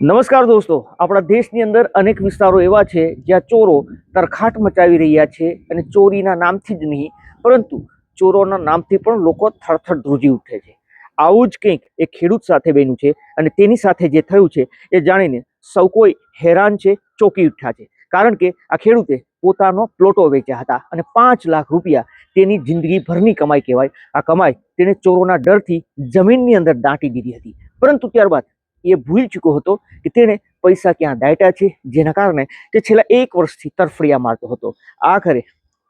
નમસ્કાર દોસ્તો, આપણા દેશની અંદર અનેક વિસ્તારો એવા છે જ્યાં ચોરો તરખાટ મચાવી રહ્યા છે અને ચોરીના નામથી જ નહીં પરંતુ ચોરોના નામથી પણ લોકો થરથર ધ્રુજી ઉઠે છે. આવું જ કંઈક એક ખેડૂત સાથે બન્યું છે અને તેની સાથે જે થયું છે એ જાણીને સૌ કોઈ હેરાન છે, ચોંકી ઉઠ્યા છે. કારણ કે આ ખેડૂતે પોતાનો પ્લોટો વેચ્યા હતા અને 5 લાખ રૂપિયા તેની જિંદગીભરની કમાઈ કહેવાય. આ કમાઈ તેને ચોરોના ડરથી જમીનની અંદર દાટી દીધી હતી. પરંતુ ત્યારબાદ એ ભૂલી ચૂક્યો હતો કે તેણે પૈસા ક્યાં દાટ્યા છે, જેના કારણે તે છેલ્લા 1 વર્ષથી તરફડિયા મારતો હતો. આખરે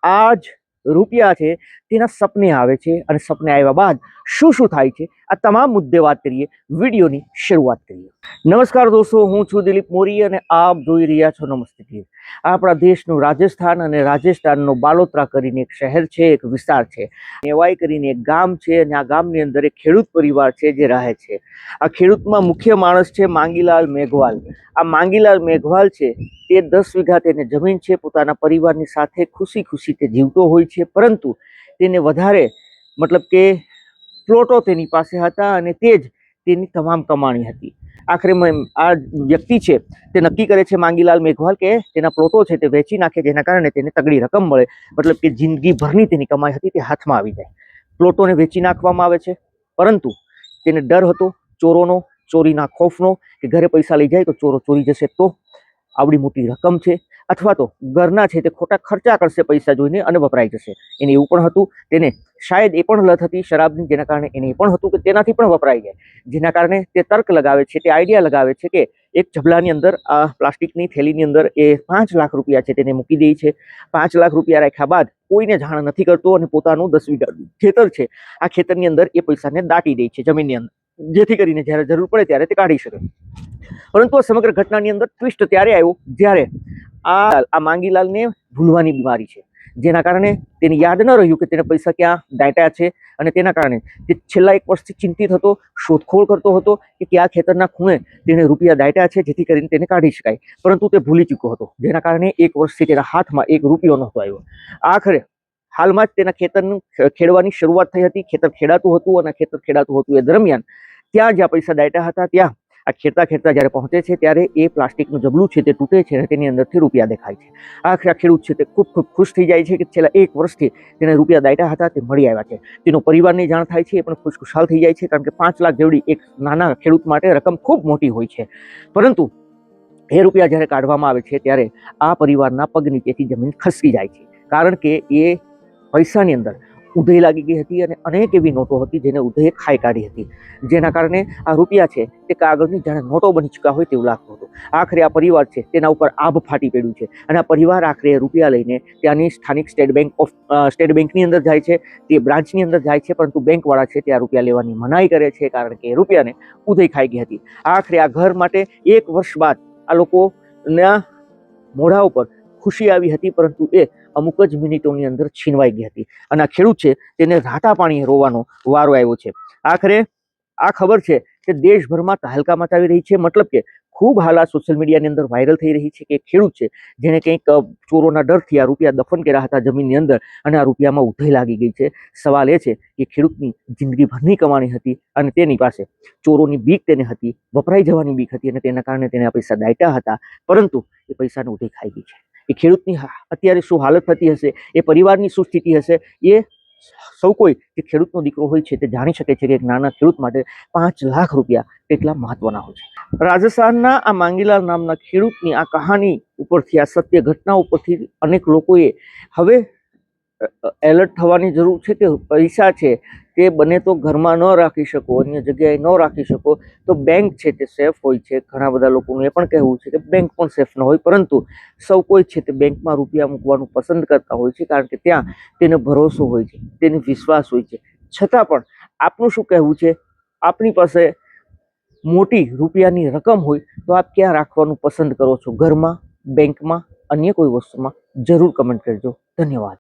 આ જ રૂપિયા છે તેના સપને આવે છે અને સપને આવ્યા બાદ શું શું થાય છે આ તમામ મુદ્દે વાત કરીએ. વિડીયોની શરૂઆત કરીએ. નમસ્કાર દોસ્તો, હું છું દિલીપ મોરી અને આપ જોઈ રહ્યા છો નમસ્તે ટીવી. આપણા દેશનું રાજસ્થાન અને રાજસ્થાનનો બાલોતરા કરીને એક શહેર છે, એક વિસ્તાર છે. નેવાઈ કરીને એક ગામ છે અને આ ગામની અંદર એક ખેડૂત પરિવાર છે જે રહે છે. આ ખેડૂતમાં મુખ્ય માણસ છે માંગીલાલ મેઘવાલ. આ માંગીલાલ મેઘવાલ છે તે 10 વીઘા તેને જમીન છે. પોતાના પરિવારની સાથે ખુશી ખુશી તે જીવતો હોય છે, પરંતુ તેને વધારે મતલબ કે પ્લોટો તેની પાસે હતા અને તે જ તેની તમામ કમાણી હતી. આખરે આ વ્યક્તિ છે તે નક્કી કરે છે માંગીલાલ મેઘવાલ કે તેના પ્લોટો છે તે વેચી નાખે, જેના કારણે તેને તગડી રકમ મળે, મતલબ કે જિંદગીભરની તેની કમાઈ હતી તે હાથમાં આવી જાય. પ્લોટોને વેચી નાખવામાં આવે છે, પરંતુ તેને ડર હતો ચોરોનો, ચોરીના ખોફનો કે ઘરે પૈસા લઈ જાય તો ચોરો ચોરી જશે, તો આવડી મોટી રકમ છે, અથવા તો ઘરના છે તે ખોટા ખર્ચા કરશે પૈસા જોઈને અને વપરાઈ જશે. એને એવું પણ હતું, તેને શાયદ એ પણ લત હતી શરાબની, જેના કારણે એને એ પણ હતું કે તેનાથી પણ વપરાઈ જાય. જેના કારણે તે તર્ક લગાવે છે, તે આઈડિયા લગાવે છે કે એક ઝબલાની અંદર આ પ્લાસ્ટિકની થેલીની અંદર એ 5 લાખ રૂપિયા છે તેને મૂકી દે છે. 5 લાખ રૂપિયા રાખ્યા બાદ કોઈને જાણ નથી કરતો અને પોતાનું 10 વીઘા ખેતર છે આ ખેતરની અંદર એ પૈસાને દાટી દે છે જમીનની અંદર, જેથી કરીને જ્યારે જરૂર પડે ત્યારે તે કાઢી શકે. પરંતુ આ સમગ્ર ઘટનાની અંદર ટ્વિસ્ટ ત્યારે આવ્યો જ્યારે આ માંગીલાલને ભૂલવાની બીમારી છે, જેના કારણે તેને યાદ ન રહ્યું કે તેને પૈસા ક્યાં દાટ્યા છે અને તેના કારણે તે છેલ્લા 1 વર્ષથી ચિંતિત હતો, શોધખોળ કરતો હતો કે કયા ખેતરના ખૂણે તેને રૂપિયા દાટ્યા છે જેથી કરીને તેને કાઢી શકાય. પરંતુ તે ભૂલી ચૂક્યો હતો, જેના કારણે 1 વર્ષથી તેના હાથમાં 1 રૂપિયો નહોતો આવ્યો. આખરે હાલમાં જ તેના ખેતરનું ખેડવાની શરૂઆત થઈ હતી. ખેતર ખેડાતું હતું અને ખેતર ખેડાતું હતું એ દરમિયાન ત્યાં જ્યાં પૈસા દાટ્યા હતા ત્યાં આ ખેડતા જ્યારે પહોંચે છે ત્યારે એ પ્લાસ્ટિકનું જબલું છે તે તૂટે છે અને તેની અંદરથી રૂપિયા દેખાય છે. આખરે આ ખેડૂત છે તે ખૂબ ખૂબ ખુશ થઈ જાય છે કે છેલ્લા 1 વર્ષથી તેને રૂપિયા દાટ્યા હતા તે મળી આવ્યા છે. તેનો પરિવારની જાણ થાય છે, એ પણ ખુશખુશાલ થઈ જાય છે, કારણ કે 5 લાખ જેવડી એક નાના ખેડૂત માટે રકમ ખૂબ મોટી હોય છે. પરંતુ એ રૂપિયા જ્યારે કાઢવામાં આવે છે ત્યારે આ પરિવારના પગ નીચેથી જમીન ખસકી જાય છે, કારણ કે એ પૈસાની અંદર ઉધઈ લાગી ગઈ હતી અને અનેક એવી નોટો હતી જેને ઉધઈએ ખાઈ કાઢી હતી, જેના કારણે આ રૂપિયા છે તે કાગળની જાણે નોટો બની ચૂક્યા હોય તેવું લાગતું હતું. આખરે આ પરિવાર છે તેના ઉપર આભ ફાટી પડ્યું છે અને આ પરિવાર આખરે રૂપિયા લઈને ત્યાંની સ્થાનિક સ્ટેટ બેંકની અંદર જાય છે, તે બ્રાન્ચની અંદર જાય છે, પરંતુ બેંકવાળા છે ત્યાં રૂપિયા લેવાની મનાઈ કરે છે, કારણ કે એ રૂપિયાને ઉધઈ ખાઈ ગઈ હતી. આખરે આ ઘર માટે 1 વર્ષ બાદ આ લોકોના મોઢા ઉપર ખુશી આવી હતી, પરંતુ એ અમુક જ મિનિટોની અંદર છીનવાઈ ગઈ હતી અને આ ખેડૂત છે તેને રાતા પાણીએ રોવાનો વારો આવ્યો છે. આખરે આ ખબર છે કે દેશભરમાં તહેલકા મચાવી રહી છે, મતલબ કે ખૂબ હાલ આ સોશિયલ મીડિયાની અંદર વાયરલ થઈ રહી છે કે ખેડૂત છે જેને કંઈક ચોરોના ડરથી આ રૂપિયા દફન કર્યા હતા જમીનની અંદર અને આ રૂપિયામાં ઉધઈ લાગી ગઈ છે. સવાલ એ છે કે ખેડૂતની જિંદગીભરની કમાણી હતી અને તેની પાસે ચોરોની બીક તેને હતી, વપરાઈ જવાની બીક હતી અને તેના કારણે તેને આ પૈસા દાટ્યા હતા, પરંતુ એ પૈસાને ઉધઈ ખાઈ ગઈ છે. એ ખેડૂતની અત્યારે શું હાલત થતી હશે, એ પરિવારની શું સ્થિતિ હશે, એ સૌ કોઈ જે ખેડૂતનો દીકરો હોય છે તે જાણી શકે છે કે એક નાના ખેડૂત માટે 5 લાખ રૂપિયા કેટલા મહત્વના હોય છે. રાજસ્થાનના આ માંગીલાલ નામના ખેડૂતની આ કહાની ઉપરથી, આ સત્ય ઘટના ઉપરથી અનેક લોકોએ હવે એલર્ટ થવાની જરૂર છે કે પૈસા છે તે બને તો ઘરમાં ન રાખી શકો, અન્ય જગ્યાએ ન રાખી શકો તો બેંક છે તે સેફ હોય છે. ઘણા બધા લોકોનું એ પણ કહેવું છે કે બેંક પણ સેફ ન હોય, પરંતુ સૌ કોઈ છે તે બેંકમાં રૂપિયા મૂકવાનું પસંદ કરતા હોય છે, કારણ કે ત્યાં તેને ભરોસો હોય છે, તેને વિશ્વાસ હોય છે. છતાં પણ આપનું શું કહેવું છે? આપની પાસે મોટી રૂપિયાની રકમ હોય તો આપ ક્યાં રાખવાનું પસંદ કરો છો? ઘરમાં, બેંકમાં, અન્ય કોઈ વસ્તુમાં? જરૂર કમેન્ટ કરજો. ધન્યવાદ.